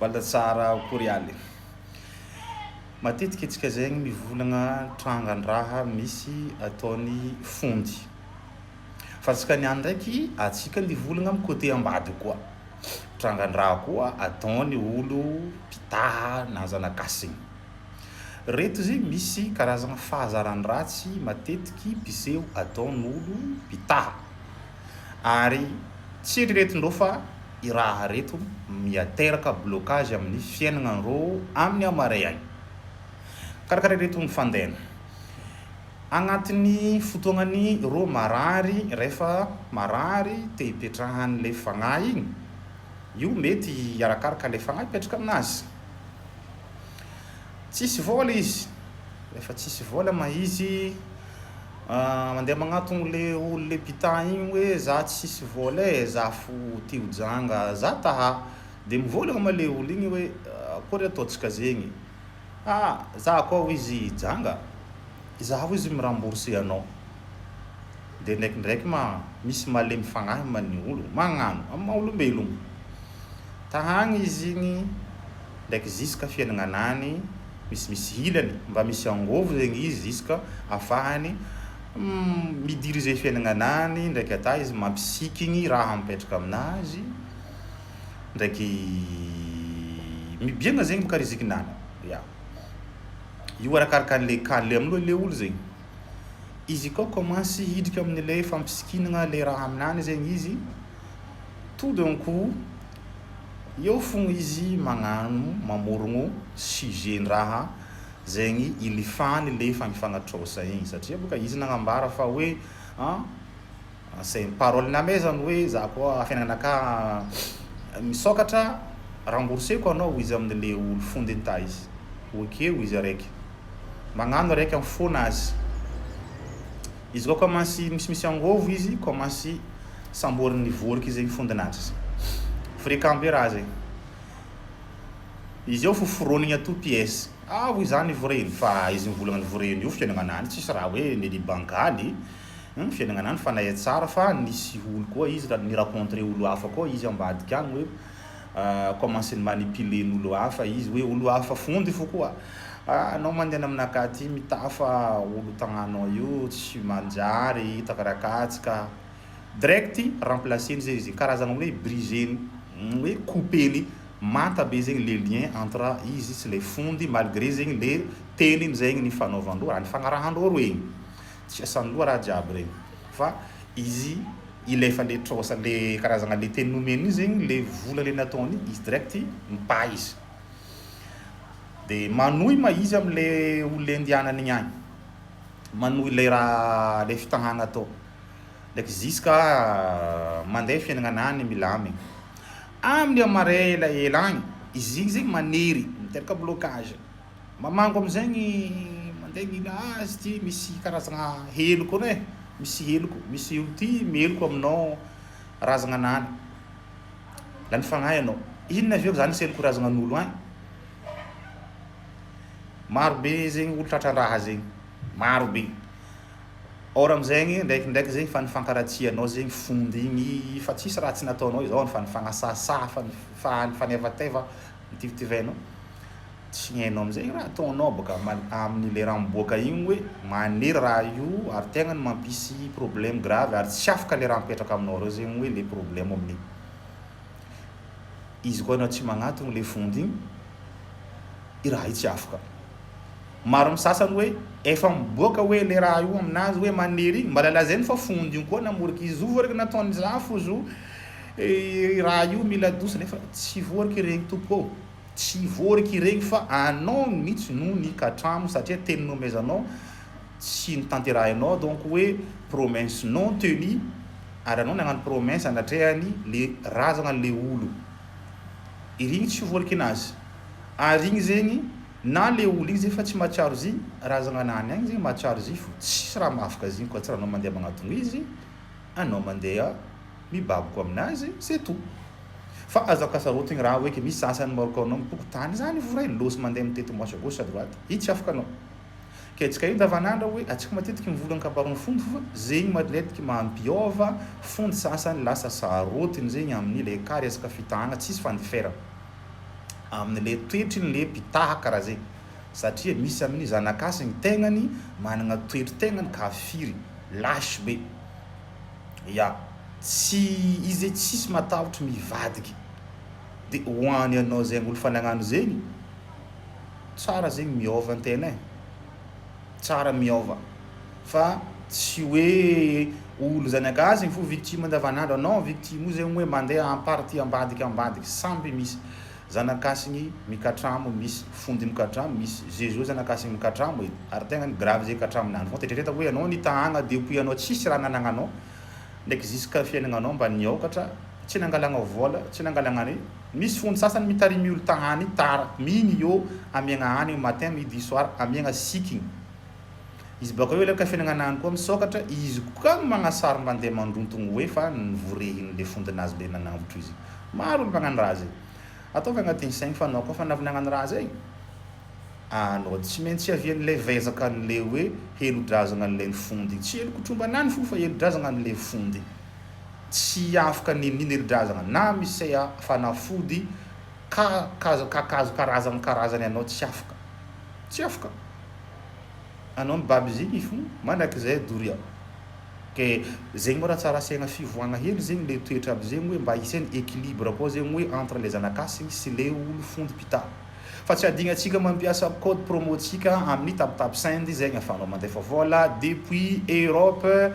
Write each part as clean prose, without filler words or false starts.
Baldatsara Kourialy. Matetika itsika zegny mivolagna trangan-draha misy ataony fondy. Fa tsika niany ndraiky atsika mivolagna amin'ny côté ambady koa. Trangan-draha koa ataony olo mpitaha na zanak'asigny. Reto izy misy karazagna fahazaran-dratsy matetiky mpiseho ataon'olo mpitaha. Ary tsy eritreretindreo fa i raha reto miateraka blocage amin'ny fiainagnandreo amin'ny amareagny. Karakara reto mifandena. Agnatin'ny fotoagnany ro marary, rehefa marary te hipetrahan'le fagnahy igny, io mety arakaraka le fagnahy hipetraka aminazy. Tsisy vola izy. Rehefa tsisy vola ma izy mandeha magnatony le olo le mpitaha igny hoe za tsisy vola za fo ty hojanga za taha. De mivolagna ma le olo igny hoe akory ataontsika zegny. Za koa ho izy janga, izaho izy mirambourse anao. De ndraikindraiky misy malemy fagnahy man'ny olo magnano amin'ny olombelogno. Tahagny izy igny ndraiky ziska fiainagnanany misy hilany, mba misy angovo zegny izy ziska afahany midiriger fiainagnanany, ndraiky ata izy mampisikigny raha mipetraka aminazy, ndraiky mibiagna zegny boka rizikinany. Io arakaraka an'le kale amin'olo le olo zegny. Izy koa commence hidrika amin'le fampisikigna le raha aminany zegny izy, tout d'un coup eo fogna izy magnano mamorogno sujet-ndraha zegny ilifany le fagnifangatrosa igny satria boka izy nagnambara fa hoe c'est parole namay zany hoe za koa fiainagnanaka misokatra rembourseko anao izy amin'le olo fondy anta izy. Okeo izy araiky magnano araiky amin'ny fonazy. Izy koa commence misy angovo izy commence samboriny voriky zegny fondinazy. Fréquent be raha zegny. Izy eo foforonigny ato pièce. Hoy zany voreny fa izy mivolagna voreny io fiainagnanany tsisy raha hoe nely bankaly. Fiainagnanany fanahy tsara fa nisy olo koa izy ni rencontré olo hafa koa izy ambadiky agny hoe commence manipuler n'olo hafa izy hoe olo hafa fondy fo koa. Anao mandeha aminakahy ty mitaha fa olo tagnanao io tsy manjary hita karakatsika. Direct remplacer izy karazagna hoe briser hoe couper manta be zegny le lien entre izy sy le fondy malgré zegny le teniny zegny ny fanaovandreo, ny fagnarahandreo regny. Tsy asan'loha raha jiaby regny. Fa izy ilefa le trosa le karazagna le teny nomeny zegny le vola le nataony izy direct mipa izy. De manohy ma izy am'le olo le andianany igny agny. Manohy le raha le fitahagna atao. Ndraiky ziska mandeha fiainagnanany milamy. Amin'ny amare ela agny izy igny zegny manery miteraka blocage. Mamango am'zegny mandeha mila azy ty misy karazagna heloko ne, misy heloko, misy olo ty meloko aminao razagnanany. Lany fagnahy anao. Inona aveo zany sy heloko razagnan'olo agny? Marobe zegny olo tratran-draha zegny. Marobe. Or am'zegny ndraikindraiky zegny fa nifankaratsianao zegny fondy igny fa tsisy raha tsy nataonao izao fa nifagnasasa fa nifanevateva nitivitivaignao. Tsy hainao am'zegny raha ataonao boka amin'le raha miboaka igny hoe manery raha io ary tegna ny mampisy problème grave ary tsy afaka le raha mipetraka aminao reo zegny hoe le problème amin'igny. Izy koa anao tsy magnatony le fondy igny, i raha io tsy afaka. Maro misasany hoe efa miboaka hoe le raha io aminazy hoe manery igny, mba lalazainy fa fondy igny koa namoriky izy io voariky nataony za fo zo raha io mila dosa nefa tsy voariky regny tompo. Tsy voariky regny fa anao mihitsy no nikatramo satria teny nomezanao tsy nitanterahinao donc hoe promesse non tenue ary anao nagnano promesse anatrehany le razagna le olo. Irigny tsy voariky anazy. Ary igny zegny na le olo igny zegny fa tsy mahatsiaro izy razagnanany agny zegny mahatsiaro izy fo tsisy raha mahafaka izy koa tsy raha anao mandeha magnatony izy, anao mandeha mibaboko aminazy, c'est tout. Fa azoko asarotiny raha hoe ke misy sasany maroko anao mipoko tany zany voray losy mandeha mitety moche à gauche à droite. I tsy afaka anao. Ke tsika io davanandro hoe atsika matetiky mivolagna kabarony fondy fa zegny matetiky mampiova fondy sasany lasa sarotiny zegny amin'ny le ka resaka fitahagna tsisy fandiferana. amin'le toetriny le mpitaha karaha zegny satria misy amin'ny zanakasy ny tegnany managna toetry tegnany kafiry lasy be ya tsy izy tsisy matahotra mivadiky de hoany anao zegny olo fa nagnano zegny tsara zegny miova an-tena tsara miova fa tsy hoe olo zanakasy fo victime andavanandro anao victime io zegny hoe mandeha amparty ambadiky samby misy zanakasigny mikatramo misy fondy mikatramo misy Jésus zanakasigny mikatramo ary tegna grave zegny katramonany fô tetreteta hoe anao nitahagna depuis anao tsisy raha nanagnanao ndraiky jusqu'à fiaignananao mba niokatra tsy nangalagna vola tsy nangalagna any misy fondy sasany mitarimy olo tahany tara miny io amiagna hanigny matin midi soir amiagna sikigny izy baka eo leka fiaignananany koa misokatra izy koa magnasary mandeha mandrontogno hoe fa nivorehiny le fondinazy le nanavotro izy maro olo magnano raha zegny ataovy agnatin'ny saigny fa anao koa fa nagnano raha zegny anao tsy maintsy avian'le vezaka an'le hoe helo-drazagna an'le ny fondy tsy helo-kotrombanany fo fa helo-drazagna an'le fondy tsy afaka ninino helo-drazagna na misy fanafody kakazo karazany anao tsy afaka anao mibaby zegny fo manak'izay doria ke zegny moa raha tsara asiagna fivoagna hely zegny le toetra aby zegny hoe mba hisany équilibre koa zegny hoe entre le zanakasigny sy le olo fondy mpita fa tsy adinantsika mampiasa code promotsika amin'ny tapitap send zegny afanao mandefa vola depuis Europe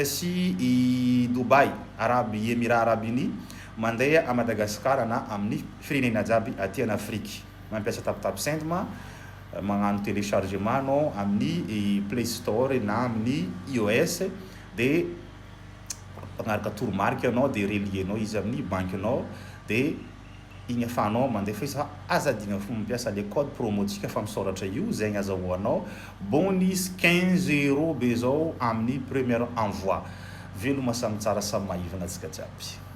sy i Dubai Émirats Arabes Unis mandeha a Madagascar na amin'ny firenena jiaby aty an'Afrika mampiasa tapitap send magnano téléchargement anao amin'ny Play Store na amin'ny iOS de pagnaraka toromarika anao de relienao izy amin'ny bankinao de igny afanao mandefa izy azadigna fo mampiasa le code promotsika fa misoratra io zegny azahoanao bonus 15 € be zao amin'ny premier envoi veloma samy tsara samy maivana antsika jiaby